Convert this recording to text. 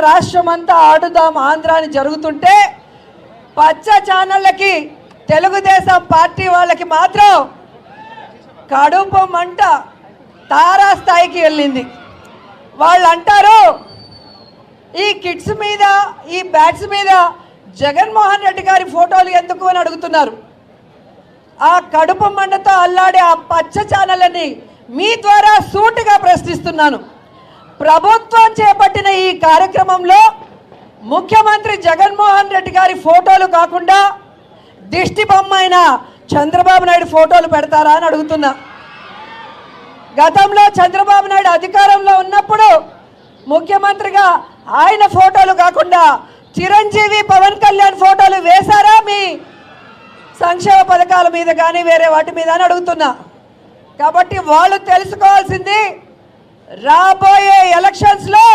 రాష్ట్రమంతా ఆడుదాం ఆంధ్రాని జరుగుతుంటే పచ్చ ఛానళ్ళకి తెలుగుదేశం పార్టీ వాళ్ళకి మాత్రం కడుపు మంట తారా స్థాయికి వెళ్ళింది. వాళ్ళు అంటారు ఈ కిడ్స్ మీద ఈ బ్యాట్స్ మీద జగన్మోహన్ రెడ్డి గారి ఫోటోలు ఎందుకు అని అడుగుతున్నారు. ఆ కడుపు మంటతో అల్లాడే ఆ పచ్చ ఛానళ్ళని మీ ద్వారా సూటిగా ప్రశ్నిస్తున్నాను. ప్రభుత్వం చేపట్టిన ఈ కార్యక్రమంలో ముఖ్యమంత్రి జగన్మోహన్ రెడ్డి గారి ఫోటోలు కాకుండా దిష్టి బొమ్మ అయిన చంద్రబాబు నాయుడు ఫోటోలు పెడతారా అని అడుగుతున్నా. గతంలో చంద్రబాబు నాయుడు అధికారంలో ఉన్నప్పుడు ముఖ్యమంత్రిగా ఆయన ఫోటోలు కాకుండా చిరంజీవి పవన్ కళ్యాణ్ ఫోటోలు వేశారా మీ సంక్షేమ పథకాల మీద కానీ వేరే వాటి మీద అని అడుగుతున్నా. కాబట్టి వాళ్ళు తెలుసుకోవాల్సింది రాబోయే ఎలక్షన్స్లో